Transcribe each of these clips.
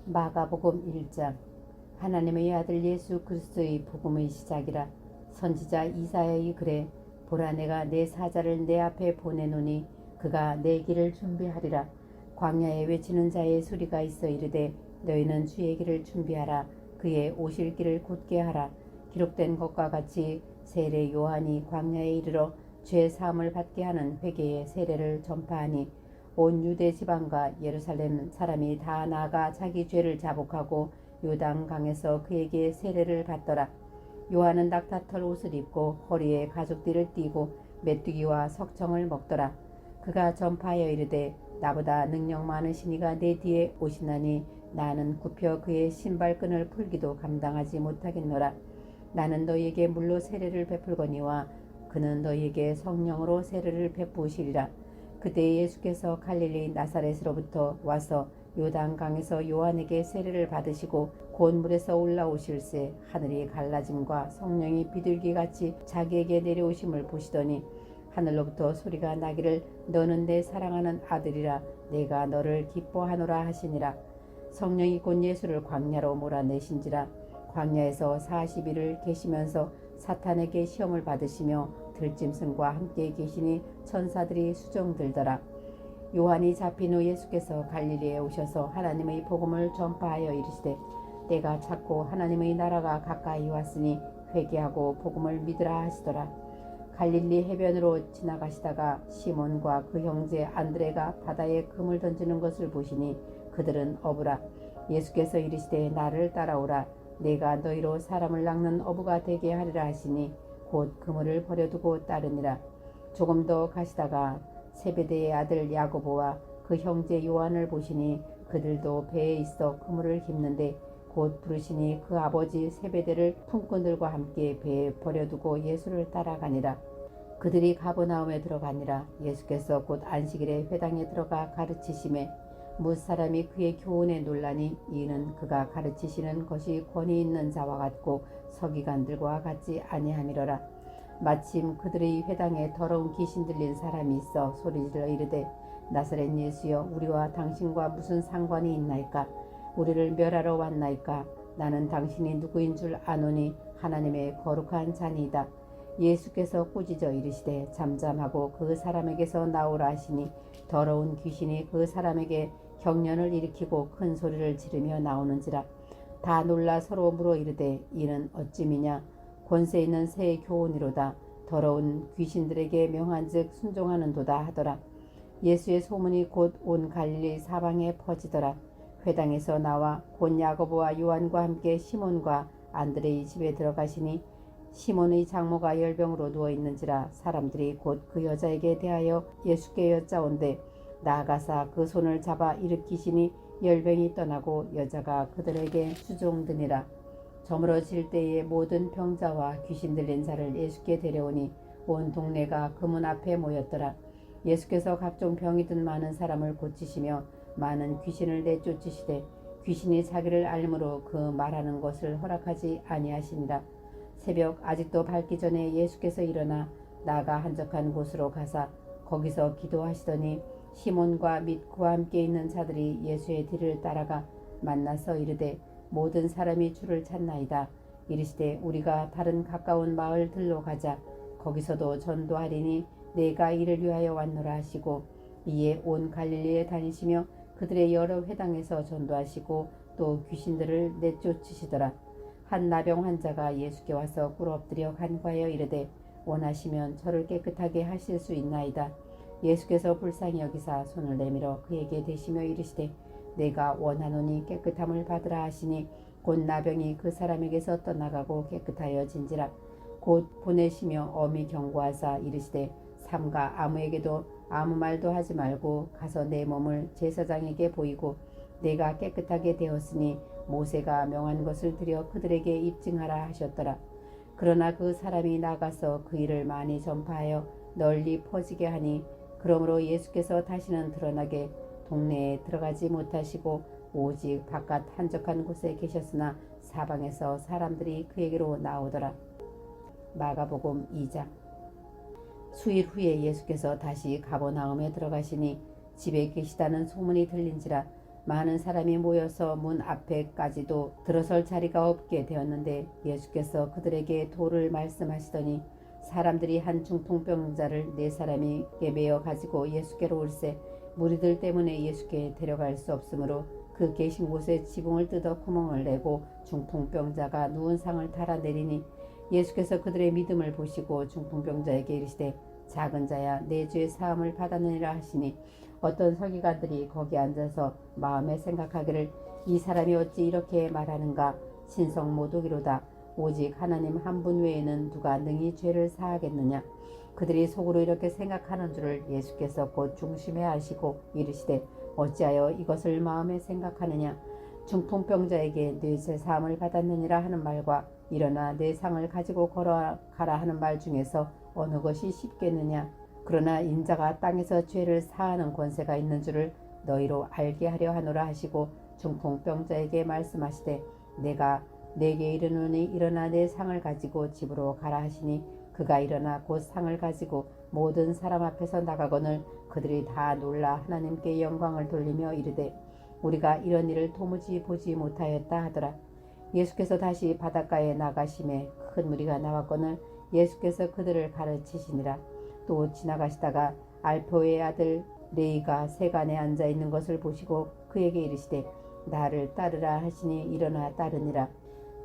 마가복음 1장. 하나님의 아들 예수 그리스도의 복음의 시작이라. 선지자 이사야의 글에 보라 내가 내 사자를 내 앞에 보내노니 그가 내 길을 준비하리라. 광야에 외치는 자의 소리가 있어 이르되 너희는 주의 길을 준비하라. 그의 오실 길을 곧게 하라. 기록된 것과 같이 세례 요한이 광야에 이르러 죄 사함을 받게 하는 회개의 세례를 전파하니 온 유대 지방과 예루살렘 사람이 다 나아가 자기 죄를 자복하고 요단강에서 그에게 세례를 받더라. 요한은 낙타털 옷을 입고 허리에 가죽띠를 띠고 메뚜기와 석청을 먹더라. 그가 전파하여 이르되 나보다 능력 많으신 이가 내 뒤에 오시나니 나는 굽혀 그의 신발끈을 풀기도 감당하지 못하겠노라. 나는 너희에게 물로 세례를 베풀거니와 그는 너희에게 성령으로 세례를 베푸시리라. 그때 예수께서 갈릴리 나사렛으로부터 와서 요단강에서 요한에게 세례를 받으시고 곧 물에서 올라오실새 하늘이 갈라짐과 성령이 비둘기같이 자기에게 내려오심을 보시더니 하늘로부터 소리가 나기를 너는 내 사랑하는 아들이라 내가 너를 기뻐하노라 하시니라. 성령이 곧 예수를 광야로 몰아내신지라. 광야에서 40일을 계시면서 사탄에게 시험을 받으시며 들짐승과 함께 계시니 천사들이 수종들더라. 요한이 잡힌 후 예수께서 갈릴리에 오셔서 하나님의 복음을 전파하여 이르시되 때가 찼고 하나님의 나라가 가까이 왔으니 회개하고 복음을 믿으라 하시더라. 갈릴리 해변으로 지나가시다가 시몬과 그 형제 안드레가 바다에 금을 던지는 것을 보시니 그들은 어부라. 예수께서 이르시되 나를 따라오라. 내가 너희로 사람을 낚는 어부가 되게 하리라 하시니 곧 그물을 버려두고 따르니라. 조금 더 가시다가 세베대의 아들 야고보와 그 형제 요한을 보시니 그들도 배에 있어 그물을 깁는데 곧 부르시니 그 아버지 세베대를 품꾼들과 함께 배에 버려두고 예수를 따라가니라. 그들이 가버나움에 들어가니라. 예수께서 곧 안식일에 회당에 들어가 가르치심에 무사람이 그의 교훈에 놀라니 이는 그가 가르치시는 것이 권위 있는 자와 같고 서기관들과 같지 아니함이로라. 마침 그들의 회당에 더러운 귀신 들린 사람이 있어 소리질러 이르되 나사렛 예수여 우리와 당신과 무슨 상관이 있나이까? 우리를 멸하러 왔나이까? 나는 당신이 누구인 줄 아노니 하나님의 거룩한 자니이다. 예수께서 꾸짖어 이르시되 잠잠하고 그 사람에게서 나오라 하시니 더러운 귀신이 그 사람에게 경련을 일으키고 큰 소리를 지르며 나오는지라. 다 놀라 서로 물어 이르되 이는 어찌미냐? 권세 있는 새 교훈이로다. 더러운 귀신들에게 명한즉 순종하는도다 하더라. 예수의 소문이 곧 온 갈릴리 사방에 퍼지더라. 회당에서 나와 곧 야고보와 요한과 함께 시몬과 안드레의 집에 들어가시니 시몬의 장모가 열병으로 누워있는지라. 사람들이 곧 그 여자에게 대하여 예수께 여짜온대 나아가사 그 손을 잡아 일으키시니 열병이 떠나고 여자가 그들에게 수종드니라. 저물어질 때에 모든 병자와 귀신 들린 자를 예수께 데려오니 온 동네가 그 문 앞에 모였더라. 예수께서 각종 병이 든 많은 사람을 고치시며 많은 귀신을 내쫓으시되 귀신이 자기를 알므로 그 말하는 것을 허락하지 아니하시니라. 새벽 아직도 밝기 전에 예수께서 일어나 나가 한적한 곳으로 가사 거기서 기도하시더니 시몬과 및 그와 함께 있는 자들이 예수의 뒤를 따라가 만나서 이르되 모든 사람이 주를 찾나이다. 이르시되 우리가 다른 가까운 마을들로 가자. 거기서도 전도하리니 내가 이를 위하여 왔노라 하시고 이에 온 갈릴리에 다니시며 그들의 여러 회당에서 전도하시고 또 귀신들을 내쫓으시더라. 한 나병 환자가 예수께 와서 꿇어 엎드려 간구하여 이르되 원하시면 저를 깨끗하게 하실 수 있나이다. 예수께서 불쌍히 여기사 손을 내밀어 그에게 대시며 이르시되 내가 원하노니 깨끗함을 받으라 하시니 곧 나병이 그 사람에게서 떠나가고 깨끗하여진지라. 곧 보내시며 엄히 경고하사 이르시되 삼가 아무에게도 아무 말도 하지 말고 가서 내 몸을 제사장에게 보이고 내가 깨끗하게 되었으니 모세가 명한 것을 들여 그들에게 입증하라 하셨더라. 그러나 그 사람이 나가서 그 일을 많이 전파하여 널리 퍼지게 하니 그러므로 예수께서 다시는 드러나게 동네에 들어가지 못하시고 오직 바깥 한적한 곳에 계셨으나 사방에서 사람들이 그에게로 나오더라. 마가복음 2장. 수일 후에 예수께서 다시 가버나움에 들어가시니 집에 계시다는 소문이 들린지라. 많은 사람이 모여서 문 앞에까지도 들어설 자리가 없게 되었는데 예수께서 그들에게 도를 말씀하시더니 사람들이 한 중풍병자를 네 사람에게 메어 가지고 예수께로 올세 무리들 때문에 예수께 데려갈 수 없으므로 그 계신 곳에 지붕을 뜯어 구멍을 내고 중풍병자가 누운 상을 달아내리니 예수께서 그들의 믿음을 보시고 중풍병자에게 이르시되 작은 자야 내 죄 사함을 받았느니라 하시니 어떤 서기관들이 거기 앉아서 마음에 생각하기를 이 사람이 어찌 이렇게 말하는가 신성 모독이로다 오직 하나님 한 분 외에는 누가 능히 죄를 사하겠느냐 그들이 속으로 이렇게 생각하는 줄을 예수께서 곧 중심에 아시고 이르시되 어찌하여 이것을 마음에 생각하느냐 중풍병자에게 네 죄 사함을 받았느니라 하는 말과 일어나 내 상을 가지고 걸어가라 하는 말 중에서 어느 것이 쉽겠느냐 그러나 인자가 땅에서 죄를 사하는 권세가 있는 줄을 너희로 알게 하려 하노라 하시고 중풍병자에게 말씀하시되 내가 내게 이르노니 일어나 내 상을 가지고 집으로 가라 하시니 그가 일어나 곧 상을 가지고 모든 사람 앞에서 나가거늘 그들이 다 놀라 하나님께 영광을 돌리며 이르되 우리가 이런 일을 도무지 보지 못하였다 하더라. 예수께서 다시 바닷가에 나가심에 큰 무리가 나왔거늘 예수께서 그들을 가르치시니라. 또 지나가시다가 알포의 아들 레이가 세간에 앉아 있는 것을 보시고 그에게 이르시되 나를 따르라 하시니 일어나 따르니라.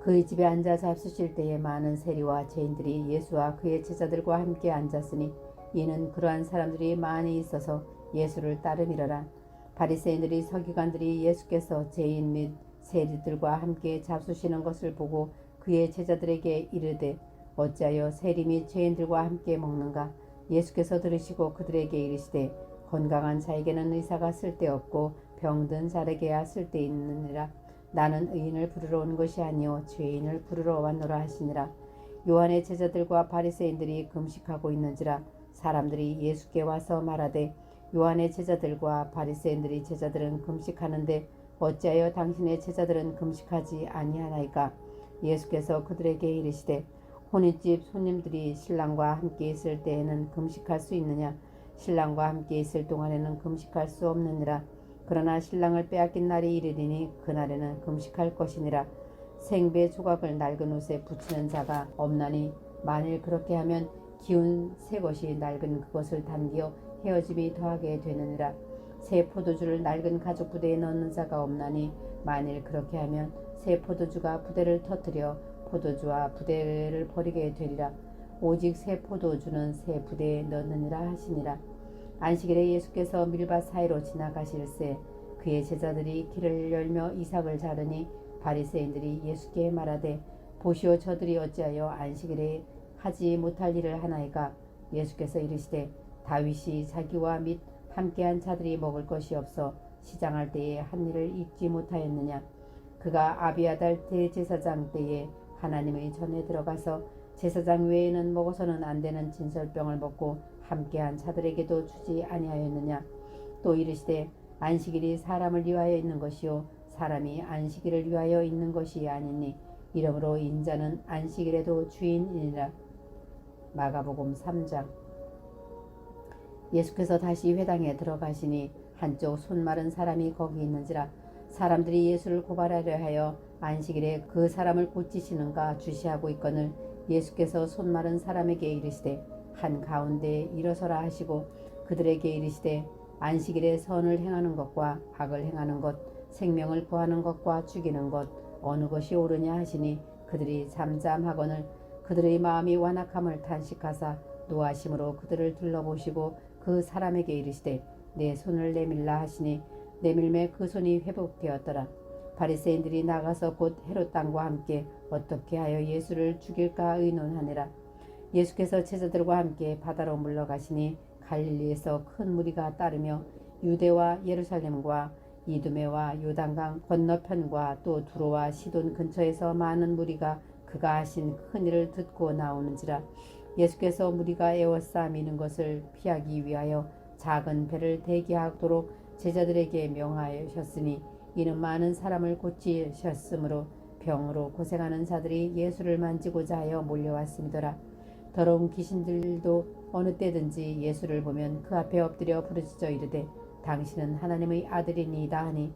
그의 집에 앉아 잡수실 때에 많은 세리와 죄인들이 예수와 그의 제자들과 함께 앉았으니 이는 그러한 사람들이 많이 있어서 예수를 따름이러라. 바리새인들이 서기관들이 예수께서 죄인 및 세리들과 함께 잡수시는 것을 보고 그의 제자들에게 이르되 어찌하여 세리 및 죄인들과 함께 먹는가. 예수께서 들으시고 그들에게 이르시되 건강한 자에게는 의사가 쓸데없고 병든 자에게야 쓸데있느니라. 나는 의인을 부르러 온 것이 아니요 죄인을 부르러 왔노라 하시니라. 요한의 제자들과 바리새인들이 금식하고 있는지라 사람들이 예수께 와서 말하되 요한의 제자들과 바리새인들이 제자들은 금식하는데 어찌하여 당신의 제자들은 금식하지 아니하나이까. 예수께서 그들에게 이르시되 혼인집 손님들이 신랑과 함께 있을 때에는 금식할 수 있느냐 신랑과 함께 있을 동안에는 금식할 수 없느니라. 그러나 신랑을 빼앗긴 날이 이르리니 그날에는 금식할 것이니라. 생배 조각을 낡은 옷에 붙이는 자가 없나니 만일 그렇게 하면 기운 새 것이 낡은 그것을 당기어 헤어짐이 더하게 되느니라. 새 포도주를 낡은 가죽 부대에 넣는 자가 없나니 만일 그렇게 하면 새 포도주가 부대를 터뜨려 포도주와 부대를 버리게 되리라. 오직 새 포도주는 새 부대에 넣느니라 하시니라. 안식일에 예수께서 밀밭 사이로 지나가실새 그의 제자들이 길을 열며 이삭을 자르니 바리새인들이 예수께 말하되 보시오 저들이 어찌하여 안식일에 하지 못할 일을 하나이까. 예수께서 이르시되 다윗이 자기와 및 함께한 자들이 먹을 것이 없어 시장할 때에 한 일을 잊지 못하였느냐. 그가 아비아달 대제사장 때에 하나님의 전에 들어가서 제사장 외에는 먹어서는 안 되는 진설병을 먹고 함께한 자들에게도 주지 아니하였느냐. 또 이르시되 안식일이 사람을 위하여 있는 것이요 사람이 안식일을 위하여 있는 것이 아니니 이러므로 인자는 안식일에도 주인이니라. 마가복음 3장. 예수께서 다시 회당에 들어가시니 한쪽 손 마른 사람이 거기 있는지라. 사람들이 예수를 고발하려 하여 안식일에 그 사람을 고치시는가 주시하고 있거늘 예수께서 손 마른 사람에게 이르시되 한 가운데에 일어서라 하시고 그들에게 이르시되 안식일에 선을 행하는 것과 악을 행하는 것 생명을 구하는 것과 죽이는 것 어느 것이 옳으냐 하시니 그들이 잠잠하거늘 그들의 마음이 완악함을 탄식하사 노하심으로 그들을 둘러보시고 그 사람에게 이르시되 내 손을 내밀라 하시니 내밀매 그 손이 회복되었더라. 바리새인들이 나가서 곧 헤롯 왕과 함께 어떻게 하여 예수를 죽일까 의논하니라. 예수께서 제자들과 함께 바다로 물러가시니 갈릴리에서 큰 무리가 따르며 유대와 예루살렘과 이두메와 요단강 건너편과 또 두로와 시돈 근처에서 많은 무리가 그가 하신 큰 일을 듣고 나오는지라. 예수께서 무리가 에워싸 미는 것을 피하기 위하여 작은 배를 대기하도록 제자들에게 명하셨으니 이는 많은 사람을 고치셨으므로 병으로 고생하는 자들이 예수를 만지고자 하여 몰려왔음이더라. 더러운 귀신들도 어느 때든지 예수를 보면 그 앞에 엎드려 부르짖어 이르되 당신은 하나님의 아들이니이다 하니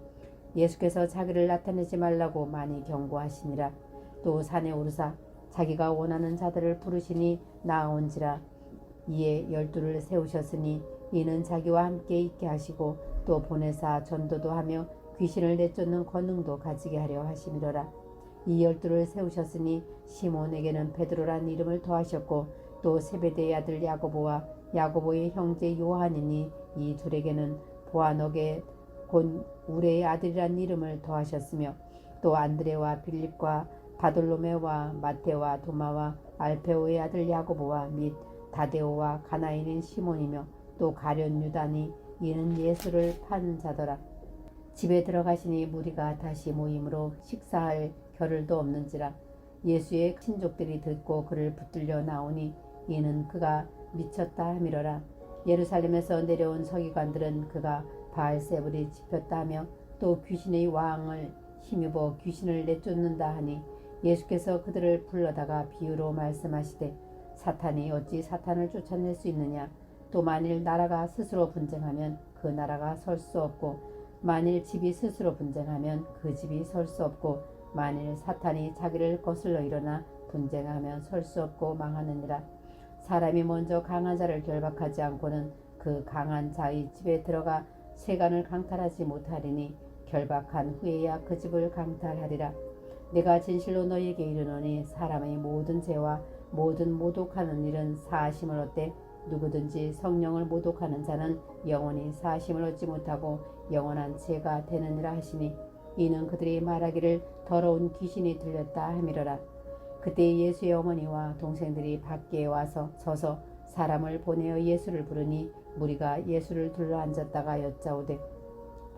예수께서 자기를 나타내지 말라고 많이 경고하시니라. 또 산에 오르사 자기가 원하는 자들을 부르시니 나아온지라. 이에 12를 세우셨으니 이는 자기와 함께 있게 하시고 또 보내사 전도도 하며 귀신을 내쫓는 권능도 가지게 하려 하심이로라. 이 12를 세우셨으니 시몬에게는 베드로란 이름을 더하셨고 또 세베대의 아들 야고보와 야고보의 형제 요한이니 이 둘에게는 보아너게 곧 우레의 아들이란 이름을 더하셨으며 또 안드레와 빌립과 바돌로메와 마테와 도마와 알페오의 아들 야고보와 및 다데오와 가나인인 시몬이며 또 가룟 유다니 이는 예수를 파는 자더라. 집에 들어가시니 무리가 다시 모임으로 식사할 겨를도 없는지라. 예수의 친족들이 듣고 그를 붙들려 나오니 이는 그가 미쳤다 함이러라. 예루살렘에서 내려온 서기관들은 그가 바알세불이 집혔다 하며 또 귀신의 왕을 힘입어 귀신을 내쫓는다 하니 예수께서 그들을 불러다가 비유로 말씀하시되 사탄이 어찌 사탄을 쫓아낼 수 있느냐. 또 만일 나라가 스스로 분쟁하면 그 나라가 설 수 없고 만일 집이 스스로 분쟁하면 그 집이 설 수 없고 만일 사탄이 자기를 거슬러 일어나 분쟁하면 설 수 없고 망하느니라. 사람이 먼저 강한 자를 결박하지 않고는 그 강한 자의 집에 들어가 세간을 강탈하지 못하리니 결박한 후에야 그 집을 강탈하리라. 내가 진실로 너희에게 이르노니 사람의 모든 죄와 모든 모독하는 일은 사하심을 얻되 누구든지 성령을 모독하는 자는 영원히 사하심을 얻지 못하고 영원한 죄가 되느니라 하시니 이는 그들이 말하기를 더러운 귀신이 들렸다 함이러라. 그때 예수의 어머니와 동생들이 밖에 와서 서서 사람을 보내어 예수를 부르니 무리가 예수를 둘러앉았다가 여짜오되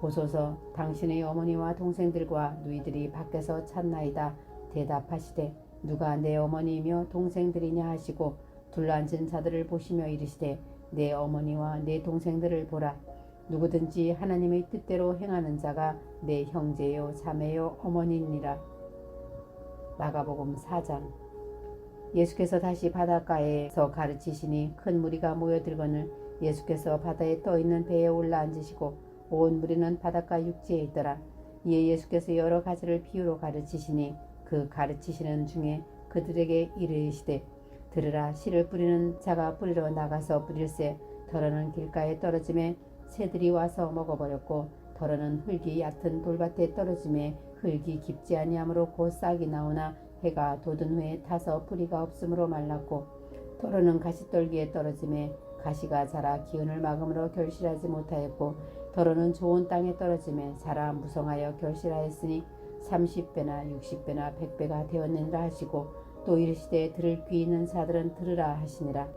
보소서 당신의 어머니와 동생들과 누이들이 밖에서 찾나이다. 대답하시되 누가 내 어머니이며 동생들이냐 하시고 둘러앉은 자들을 보시며 이르시되 내 어머니와 내 동생들을 보라. 누구든지 하나님의 뜻대로 행하는 자가 내 형제요 자매요 어머니니라. 마가복음 4장. 예수께서 다시 바닷가에서 가르치시니 큰 무리가 모여들거늘 예수께서 바다에 떠있는 배에 올라앉으시고 온 무리는 바닷가 육지에 있더라. 이에 예수께서 여러 가지를 비유로 가르치시니 그 가르치시는 중에 그들에게 이르시되 들으라. 씨를 뿌리는 자가 뿌리러 나가서 뿌릴새 덜어는 길가에 떨어짐에 새들이 와서 먹어버렸고 덜어는 흙이 얕은 돌밭에 떨어짐에 흙이 깊지 아니하므로 곧 싹이 나오나 해가 돋은 후에 타서 뿌리가 없으므로 말랐고 덜어는 가시떨기에 떨어짐에 가시가 자라 기운을 막음으로 결실하지 못하였고 덜어는 좋은 땅에 떨어짐에 자라 무성하여 결실하였으니 30배나 60배나 100배가 되었느니라 하시고 또 이르시되 들을 귀 있는 자들은 들으라 하시니라.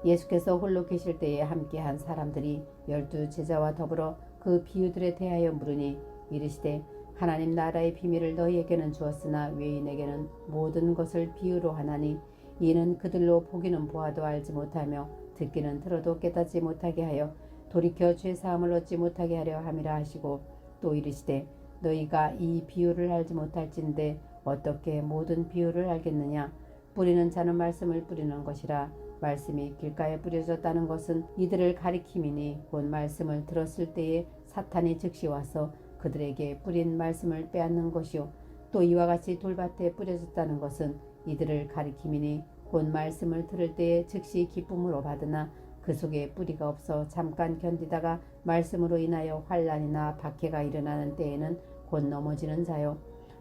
예수께서 홀로 계실 때에 함께한 사람들이 12 제자와 더불어 그 비유들에 대하여 물으니 이르시되 하나님 나라의 비밀을 너희에게는 주었으나 외인에게는 모든 것을 비유로 하나니 이는 그들로 보기는 보아도 알지 못하며 듣기는 들어도 깨닫지 못하게 하여 돌이켜 죄사함을 얻지 못하게 하려 함이라 하시고 또 이르시되 너희가 이 비유를 알지 못할진대 어떻게 모든 비유를 알겠느냐. 뿌리는 자는 말씀을 뿌리는 것이라. 말씀이 길가에 뿌려졌다는 것은 이들을 가리킴이니 곧 말씀을 들었을 때에 사탄이 즉시 와서 그들에게 뿌린 말씀을 빼앗는 것이요 또 이와 같이 돌밭에 뿌려졌다는 것은 이들을 가리킴이니 곧 말씀을 들을 때에 즉시 기쁨으로 받으나 그 속에 뿌리가 없어 잠깐 견디다가 말씀으로 인하여 환난이나 박해가 일어나는 때에는 곧 넘어지는 자요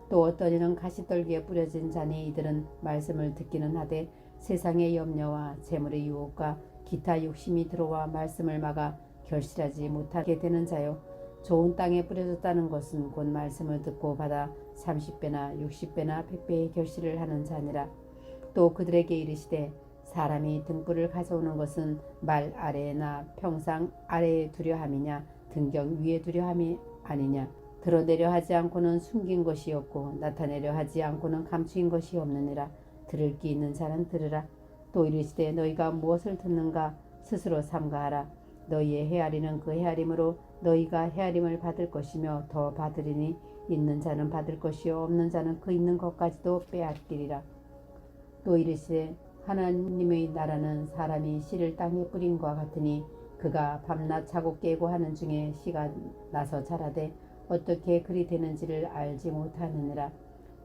또 어떤 이는 가시떨기에 뿌려진 자니 이들은 말씀을 듣기는 하되 세상의 염려와 재물의 유혹과 기타 욕심이 들어와 말씀을 막아 결실하지 못하게 되는 자요 좋은 땅에 뿌려졌다는 것은 곧 말씀을 듣고 받아 30배나 60배나 100배의 결실을 하는 자니라. 또 그들에게 이르시되 사람이 등불을 가져오는 것은 말 아래나 평상 아래에 두려 함이냐 등경 위에 두려 함이 아니냐. 드러내려 하지 않고는 숨긴 것이 없고 나타내려 하지 않고는 감추인 것이 없느니라. 들을 귀 있는 자는 들으라. 또 이르시되 너희가 무엇을 듣는가 스스로 삼가하라. 너희의 헤아리는 그 헤아림으로 너희가 헤아림을 받을 것이며 더 받으리니 있는 자는 받을 것이요 없는 자는 그 있는 것까지도 빼앗기리라. 또 이르시되 하나님의 나라는 사람이 씨를 땅에 뿌린과 같으니 그가 밤낮 자고 깨고 하는 중에 씨가 나서 자라되 어떻게 그리 되는지를 알지 못하느니라.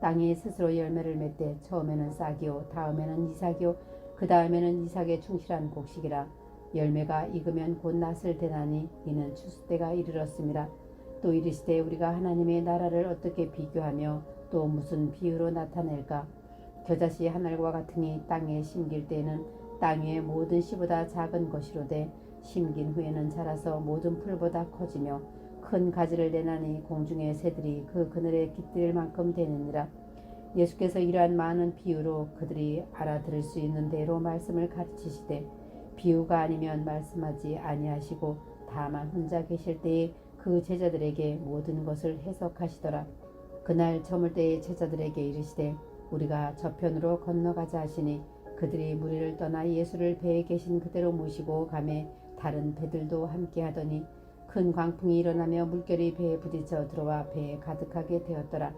땅이 스스로 열매를 맺되 처음에는 싹이요 다음에는 이삭이요 그 다음에는 이삭의 충실한 곡식이라. 열매가 익으면 곧 낫을 대나니 이는 추수 때가 이르렀음이라. 또 이르시되 우리가 하나님의 나라를 어떻게 비교하며 또 무슨 비유로 나타낼까. 겨자씨 하늘과 같으니 땅에 심길 때에는 땅 위의 모든 씨보다 작은 것이로되 심긴 후에는 자라서 모든 풀보다 커지며 큰 가지를 내나니 공중의 새들이 그 그늘에 깃들 만큼 되느니라. 예수께서 이러한 많은 비유로 그들이 알아들을 수 있는 대로 말씀을 가르치시되 비유가 아니면 말씀하지 아니하시고 다만 혼자 계실 때에 그 제자들에게 모든 것을 해석하시더라. 그날 저물 때에 제자들에게 이르시되 우리가 저편으로 건너가자 하시니 그들이 무리를 떠나 예수를 배에 계신 그대로 모시고 가매 다른 배들도 함께 하더니 큰 광풍이 일어나며 물결이 배에 부딪혀 들어와 배에 가득하게 되었더라.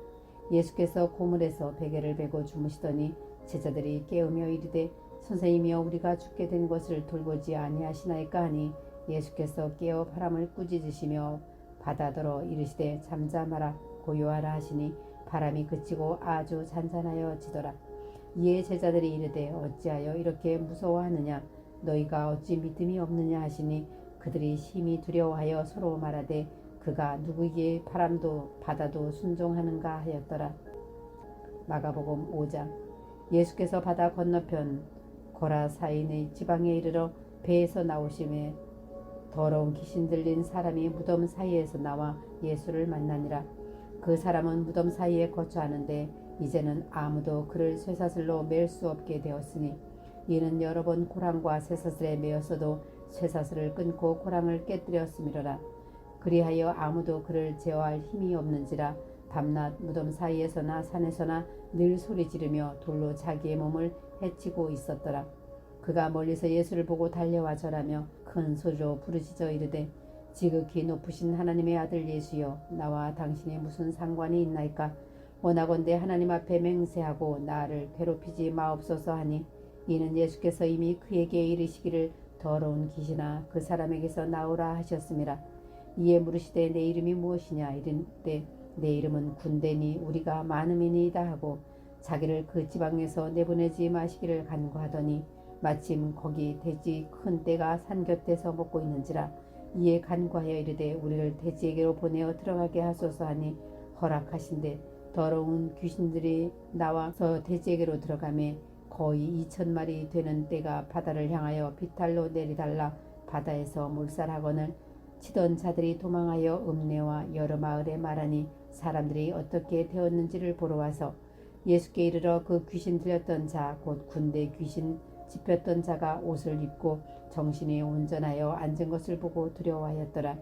예수께서 고물에서 베개를 베고 주무시더니 제자들이 깨우며 이르되 선생님이여 우리가 죽게 된 것을 돌보지 아니하시나이까 하니 예수께서 깨어 바람을 꾸짖으시며 바다더러 이르시되 잠잠하라 고요하라 하시니 바람이 그치고 아주 잔잔하여 지더라. 이에 제자들이 이르되 어찌하여 이렇게 무서워하느냐 너희가 어찌 믿음이 없느냐 하시니 그들이 심히 두려워하여 서로 말하되 그가 누구에게 바람도 바다도 순종하는가 하였더라. 마가복음 5장. 예수께서 바다 건너편 고라사인의 지방에 이르러 배에서 나오심에 더러운 귀신 들린 사람이 무덤 사이에서 나와 예수를 만나니라. 그 사람은 무덤 사이에 거처하는데 이제는 아무도 그를 쇠사슬로 맬 수 없게 되었으니 이는 여러 번 고랑과 쇠사슬에 매었어도 쇠사슬을 끊고 고랑을 깨뜨렸음이로라. 그리하여 아무도 그를 제어할 힘이 없는지라 밤낮 무덤 사이에서나 산에서나 늘 소리 지르며 돌로 자기의 몸을 해치고 있었더라. 그가 멀리서 예수를 보고 달려와 절하며 큰 소리로 부르짖어 이르되 지극히 높으신 하나님의 아들 예수여 나와 당신이 무슨 상관이 있나이까. 원하건대 하나님 앞에 맹세하고 나를 괴롭히지 마옵소서 하니 이는 예수께서 이미 그에게 이르시기를 더러운 귀신아 그 사람에게서 나오라 하셨음이라. 이에 물으시되 내 이름이 무엇이냐 이르되 내 이름은 군대니 우리가 많음이니이다 하고 자기를 그 지방에서 내보내지 마시기를 간구하더니 마침 거기 돼지 큰 떼가 산 곁에서 먹고 있는지라. 이에 간구하여 이르되 우리를 돼지에게로 보내어 들어가게 하소서 하니 허락하신대 더러운 귀신들이 나와서 돼지에게로 들어가매 거의 2,000마리 되는 떼가 바다를 향하여 비탈로 내리달라 바다에서 몰살하거늘 치던 자들이 도망하여 읍내와 여러 마을에 말하니 사람들이 어떻게 되었는지를 보러 와서 예수께 이르러 그 귀신 들렸던 자 곧 군대 귀신 집혔던 자가 옷을 입고 정신이 온전하여 앉은 것을 보고 두려워하였더라.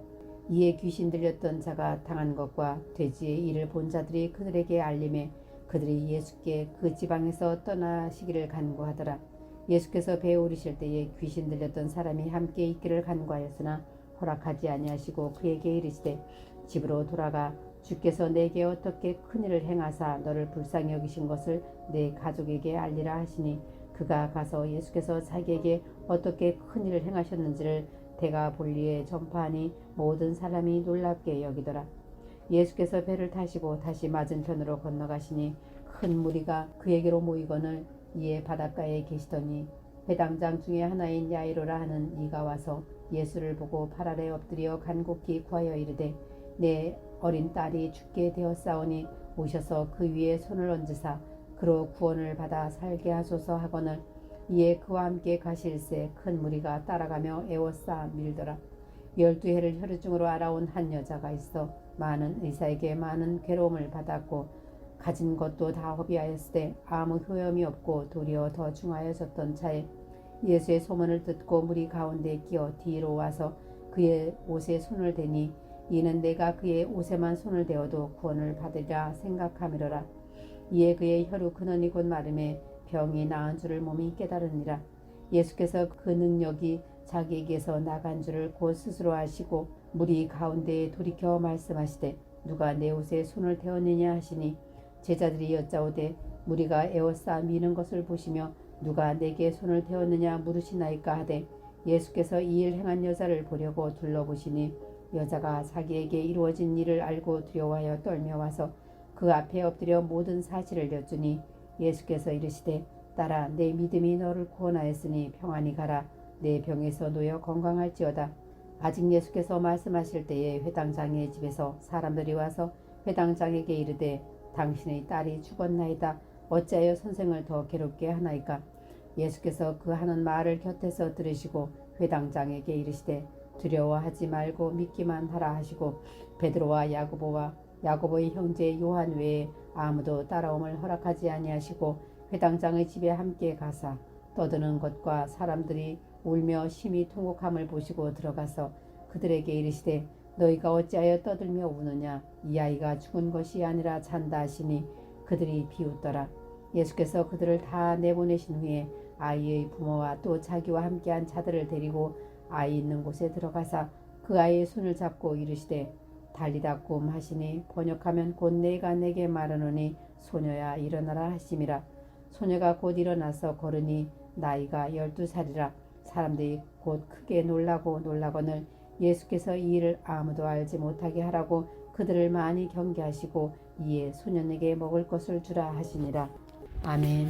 이에 귀신 들렸던 자가 당한 것과 돼지의 일을 본 자들이 그들에게 알림해 그들이 예수께 그 지방에서 떠나시기를 간구하더라. 예수께서 배에 오르실 때에 귀신 들렸던 사람이 함께 있기를 간구하였으나 허락하지 아니하시고 그에게 이르시되 집으로 돌아가 주께서 내게 어떻게 큰일을 행하사 너를 불쌍히 여기신 것을 내 가족에게 알리라 하시니 그가 가서 예수께서 자기에게 어떻게 큰일을 행하셨는지를 대가 볼리에 전파하니 모든 사람이 놀랍게 여기더라. 예수께서 배를 타시고 다시 맞은편으로 건너가시니 큰 무리가 그에게로 모이거늘 이에 바닷가에 계시더니 배당장 중에 하나인 야이로라 하는 이가 와서 예수를 보고 발 아래 엎드려 간곡히 구하여 이르되 내 어린 딸이 죽게 되었사오니 오셔서 그 위에 손을 얹으사 그로 구원을 받아 살게 하소서 하거늘 이에 그와 함께 가실새 큰 무리가 따라가며 애워싸 밀더라. 12해를 혈루증으로 알아온 한 여자가 있어 많은 의사에게 많은 괴로움을 받았고 가진 것도 다 허비하였으되 아무 효염이 없고 도리어 더 중하여졌던 차에 예수의 소문을 듣고 무리 가운데 끼어 뒤로 와서 그의 옷에 손을 대니 이는 내가 그의 옷에만 손을 대어도 구원을 받으리라 생각함이로라. 이에 그의 혈루 근원이 곧 마름에 병이 나은 줄을 몸이 깨달으니라. 예수께서 그 능력이 자기에게서 나간 줄을 곧 스스로 아시고 무리 가운데에 돌이켜 말씀하시되 누가 내 옷에 손을 대었느냐 하시니 제자들이 여짜오되 무리가 에워싸 미는 것을 보시며 누가 내게 손을 대었느냐 물으시나이까 하되 예수께서 이 일 행한 여자를 보려고 둘러보시니 여자가 자기에게 이루어진 일을 알고 두려워하여 떨며 와서 그 앞에 엎드려 모든 사실을 여쭈니 예수께서 이르시되 딸아 내 믿음이 너를 구원하였으니 평안히 가라 내 병에서 놓여 건강할지어다. 아직 예수께서 말씀하실 때에 회당장의 집에서 사람들이 와서 회당장에게 이르되 당신의 딸이 죽었나이다. 어찌하여 선생을 더 괴롭게 하나이까. 예수께서 그 하는 말을 곁에서 들으시고 회당장에게 이르시되 두려워하지 말고 믿기만 하라 하시고 베드로와 야고보와 야고보의 형제 요한 외에 아무도 따라옴을 허락하지 아니하시고 회당장의 집에 함께 가사 떠드는 것과 사람들이 울며 심히 통곡함을 보시고 들어가서 그들에게 이르시되 너희가 어찌하여 떠들며 우느냐. 이 아이가 죽은 것이 아니라 잔다 하시니 그들이 비웃더라. 예수께서 그들을 다 내보내신 후에 아이의 부모와 또 자기와 함께한 자들을 데리고 아이 있는 곳에 들어가사 그 아이의 손을 잡고 이르시되 달리다 꿈 하시니 번역하면 곧 내가 내게 말하노니 소녀야 일어나라 하심이라. 소녀가 곧 일어나서 걸으니 나이가 12살이라. 사람들이 곧 크게 놀라거늘 예수께서 이 일을 아무도 알지 못하게 하라고 그들을 많이 경계하시고 이에 소년에게 먹을 것을 주라 하시니라. 아멘.